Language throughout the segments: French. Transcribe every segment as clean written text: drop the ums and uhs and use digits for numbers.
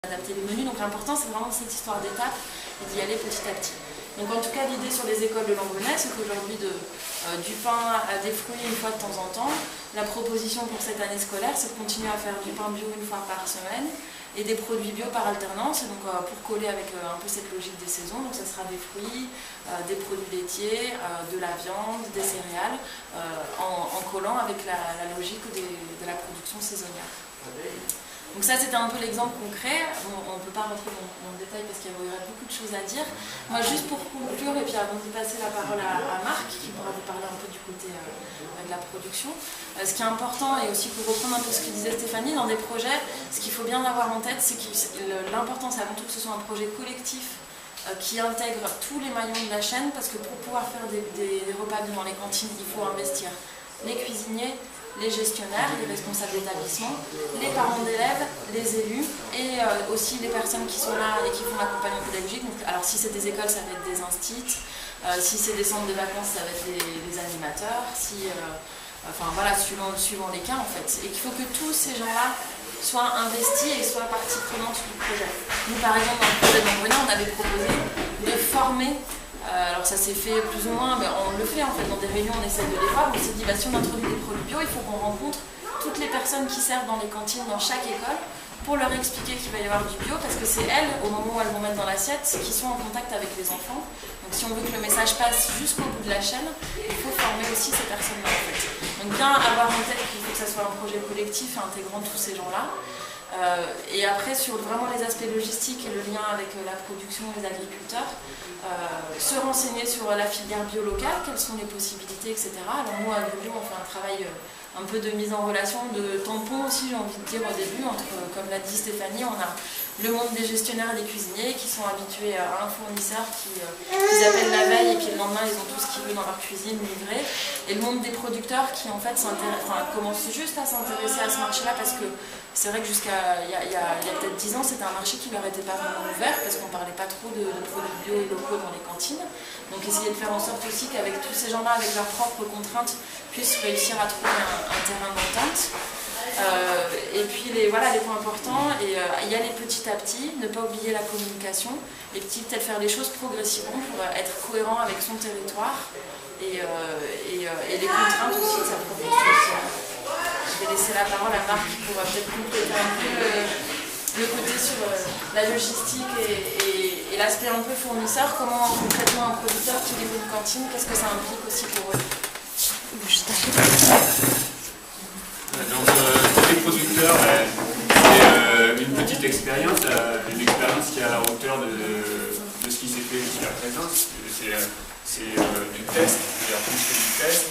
adapter les menus. Donc l'important, c'est vraiment cette histoire d'étape et d'y aller petit à petit. Donc en tout cas, l'idée sur les écoles de Lambrenais, c'est qu'aujourd'hui, du pain à des fruits une fois de temps en temps. La proposition pour cette année scolaire, c'est de continuer à faire du pain bio une fois par semaine et des produits bio par alternance, donc pour coller avec un peu cette logique des saisons. Donc ça sera des fruits, des produits laitiers, de la viande, des céréales, en collant avec la logique de la production saisonnière. Donc ça, c'était un peu l'exemple concret. On ne peut pas rentrer dans le détail parce qu'il y aurait beaucoup de choses à dire. Moi, juste pour conclure, et puis avant de passer la parole à Marc, qui pourra vous parler un peu du côté de la production, ce qui est important, et aussi pour reprendre un peu ce que disait Stéphanie, dans des projets, ce qu'il faut bien avoir en tête, c'est que l'important, c'est avant tout que ce soit un projet collectif qui intègre tous les maillons de la chaîne, parce que pour pouvoir faire des repas dans les cantines, il faut investir les cuisiniers, les gestionnaires, les responsables d'établissement, les parents d'élèves, les élus et aussi les personnes qui sont là et qui font l'accompagnement pédagogique. Donc, alors si c'est des écoles, ça va être des instituts, si c'est des centres de vacances, ça va être les animateurs, enfin voilà, suivant les cas en fait. Et qu'il faut que tous ces gens-là soient investis et soient partie prenante du projet. Nous par exemple, dans le projet de Lambrenais, on avait proposé de former. Alors ça s'est fait plus ou moins, mais on le fait en fait dans des réunions, on essaie de les voir. On s'est dit, si on introduit des produits bio, il faut qu'on rencontre toutes les personnes qui servent dans les cantines, dans chaque école, pour leur expliquer qu'il va y avoir du bio, parce que c'est elles, au moment où elles vont mettre dans l'assiette, qui sont en contact avec les enfants. Donc si on veut que le message passe jusqu'au bout de la chaîne, il faut former aussi ces personnes-là en fait. Donc bien avoir en tête qu'il faut que ça soit un projet collectif et intégrant tous ces gens-là. Et après, sur vraiment les aspects logistiques et le lien avec la production et les agriculteurs, se renseigner sur la filière bio locale, quelles sont les possibilités, etc. Alors nous, à Agribio, on fait un travail un peu de mise en relation, de tampon aussi, j'ai envie de dire au début, entre, comme l'a dit Stéphanie, on a le monde des gestionnaires et des cuisiniers qui sont habitués à un fournisseur qu'ils appellent la veille et puis le lendemain ils ont tout ce qu'ils veulent dans leur cuisine livré, et le monde des producteurs qui en fait commencent juste à s'intéresser à ce marché-là, parce que c'est vrai que jusqu'à il y a peut-être 10 ans, c'était un marché qui leur était pas vraiment ouvert parce qu'on parlait pas trop de produits bio et locaux dans les cantines. Donc essayer de faire en sorte aussi qu'avec tous ces gens-là, avec leurs propres contraintes, puissent réussir à trouver un terrain d'entente. Et puis les points importants, et y aller petit à petit, ne pas oublier la communication, et peut-être faire les choses progressivement pour être cohérent avec son territoire et les contraintes aussi de sa propre structure. Je vais laisser la parole à Marc pour peut-être compléter un peu le côté sur la logistique et l'aspect un peu fournisseur. Comment concrètement un producteur qui livre une cantine, qu'est-ce que ça implique aussi pour eux? Donc tous les producteurs, c'est une petite expérience, une expérience qui est à la hauteur de ce qui s'est fait jusqu'à présent. C'est du test, c'est-à-dire plus que du test.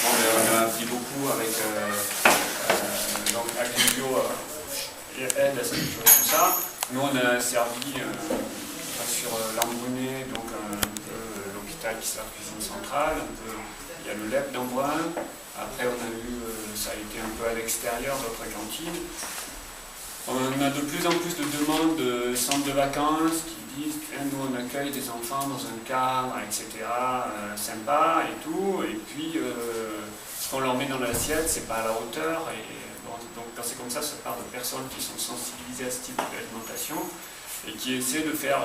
On a appris beaucoup avec Agribio et aide à structurer tout ça. Nous on a servi sur Lambrenais, donc un peu l'hôpital qui sert cuisine centrale, il y a le LEP d'Embrun. Après on a eu, ça a été un peu à l'extérieur d'autres cantines. On a de plus en plus de demandes de centres de vacances qui disent que nous on accueille des enfants dans un cadre, etc. Sympa et tout, et puis ce qu'on leur met dans l'assiette, c'est pas à la hauteur. Donc quand c'est comme ça part de personnes qui sont sensibilisées à ce type d'alimentation et qui essaient de faire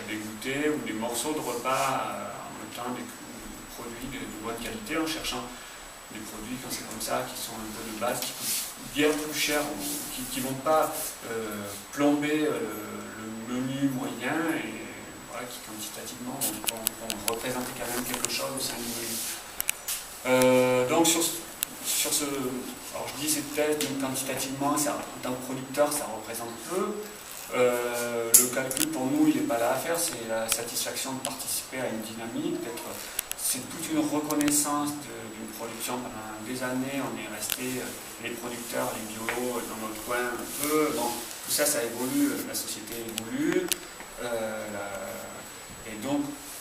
des goûters ou des morceaux de repas en même temps des produits de bonne qualité, en cherchant des produits quand c'est comme ça qui sont un peu de base, qui coûtent bien plus cher, qui ne vont pas plomber le menu moyen et voilà, qui quantitativement vont représenter quand même quelque chose au sein du menu. Donc sur ce, alors je dis c'est peut-être quantitativement, en tant que producteur ça représente peu. Le calcul pour nous il n'est pas là à faire, c'est la satisfaction de participer à une dynamique, c'est toute une reconnaissance d'une production pendant des années. On est resté, les producteurs, les bios, dans notre coin un peu. Donc tout ça, ça évolue, la société évolue. Et donc,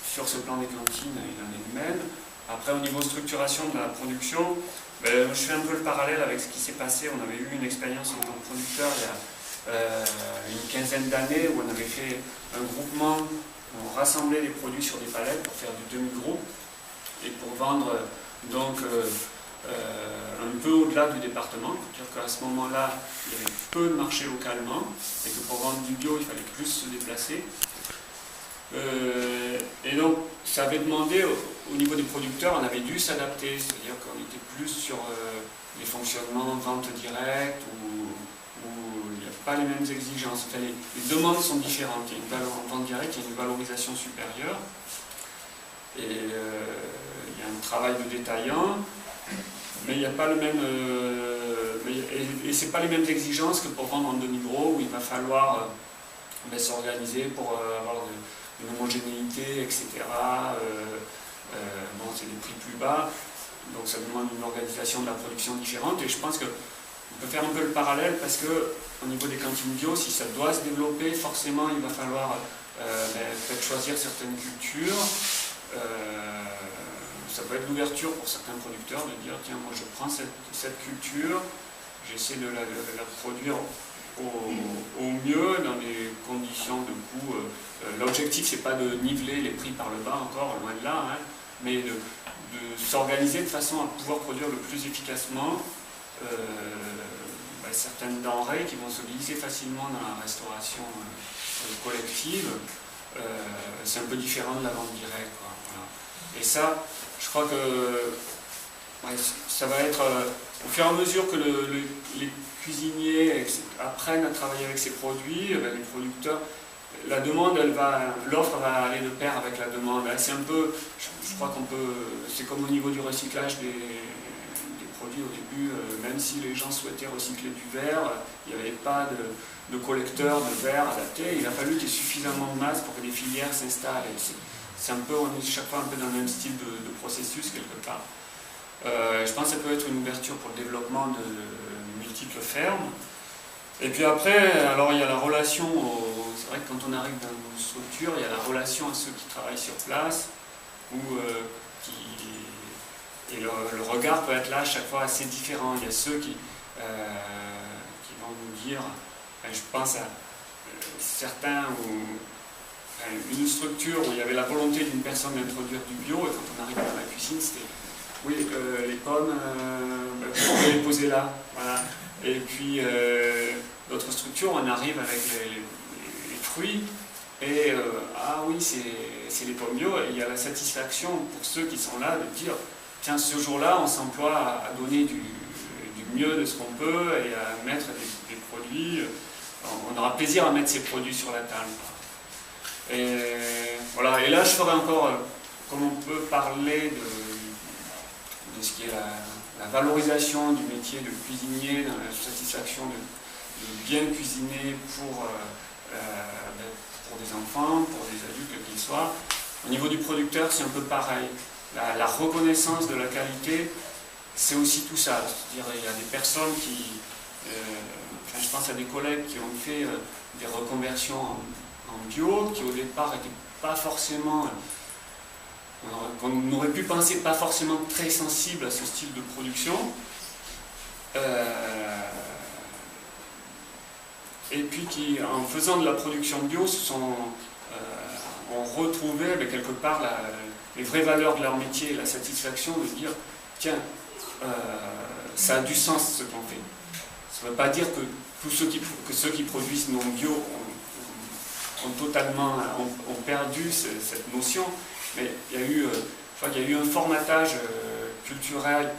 sur ce plan des cantines, il en est humaine. Après, au niveau structuration de la production, je fais un peu le parallèle avec ce qui s'est passé. On avait eu une expérience en tant que producteur il y a une quinzaine d'années où on avait fait un groupement, on rassemblait les produits sur des palettes pour faire du demi-groupe et pour vendre donc un peu au-delà du département, c'est-à-dire qu'à ce moment-là, il y avait peu de marché localement, et que pour vendre du bio, il fallait plus se déplacer. Et donc, ça avait demandé, au niveau des producteurs, on avait dû s'adapter, c'est-à-dire qu'on était plus sur les fonctionnements vente directe, où il n'y a pas les mêmes exigences. Enfin, les demandes sont différentes. Il y a en vente directe, il y a une valorisation supérieure, et il y a un travail de détaillant, mais il n'y a pas le même... et c'est pas les mêmes exigences que pour vendre en demi-gros, où il va falloir s'organiser pour avoir une homogénéité, etc. Bon, c'est des prix plus bas, donc ça demande une organisation de la production différente, et je pense qu'on peut faire un peu le parallèle, parce que au niveau des cantines bio, si ça doit se développer, forcément il va falloir peut-être choisir certaines cultures. Ça peut être l'ouverture pour certains producteurs de dire tiens, moi je prends cette culture, j'essaie de la produire au mieux dans des conditions de coût. L'objectif c'est pas de niveler les prix par le bas encore, loin de là, hein, mais de s'organiser de façon à pouvoir produire le plus efficacement certaines denrées qui vont se glisser facilement dans la restauration collective. C'est un peu différent de la vente directe, quoi. Voilà. Et ça, je crois que ça va être, au fur et à mesure que les cuisiniers apprennent à travailler avec ces produits, les producteurs, la demande, l'offre va aller de pair avec la demande. C'est un peu, je crois qu'on peut, c'est comme au niveau du recyclage des produits au début, même si les gens souhaitaient recycler du verre, il n'y avait pas de collecteurs de verre adaptés. Il a fallu qu'il y ait suffisamment de masse pour que des filières s'installent. C'est un peu, on est chaque fois un peu dans le même style de processus quelque part. Je pense que ça peut être une ouverture pour le développement de multiples fermes. Et puis après, alors il y a la relation, c'est vrai que quand on arrive dans une structure, il y a la relation à ceux qui travaillent sur place, et le regard peut être là à chaque fois assez différent. Il y a ceux qui vont nous dire, je pense à certains une structure où il y avait la volonté d'une personne d'introduire du bio, et quand on arrive dans la cuisine, c'était oui, les pommes, vous pouvez les poser là. Voilà. Et puis d'autres structures, on arrive avec les fruits, et ah oui, c'est les pommes bio, et il y a la satisfaction pour ceux qui sont là de dire tiens, ce jour-là, on s'emploie à donner du mieux de ce qu'on peut et à mettre des produits. On aura plaisir à mettre ces produits sur la table. Et voilà, et là je ferai encore, comme on peut parler de ce qui est la valorisation du métier de cuisinier, dans la satisfaction de bien cuisiner pour des enfants, pour des adultes, quels qu'ils soient. Au niveau du producteur, c'est un peu pareil. La reconnaissance de la qualité, c'est aussi tout ça. C'est-à-dire, il y a des personnes qui, je pense à des collègues qui ont fait des reconversions en bio, qui au départ n'étaient pas forcément, qu'on aurait pu penser pas forcément très sensibles à ce style de production. Et puis qui, en faisant de la production bio, ont retrouvé quelque part les vraies valeurs de leur métier, la satisfaction de dire tiens, ça a du sens ce qu'on fait. Ça ne veut pas dire que ceux qui produisent non bio ont perdu cette notion, mais il y a eu, je crois qu'il y a eu un formatage culturel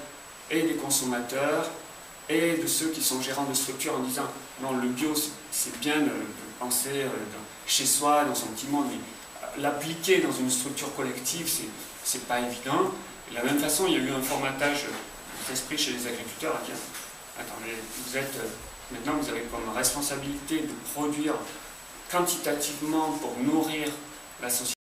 et des consommateurs et de ceux qui sont gérants de structures en disant non, le bio c'est bien de penser chez soi, dans son petit monde, mais l'appliquer dans une structure collective, c'est pas évident. Et de la même façon, il y a eu un formatage d'esprit chez les agriculteurs à dire attendez, maintenant vous avez comme responsabilité de produire quantitativement pour nourrir la société.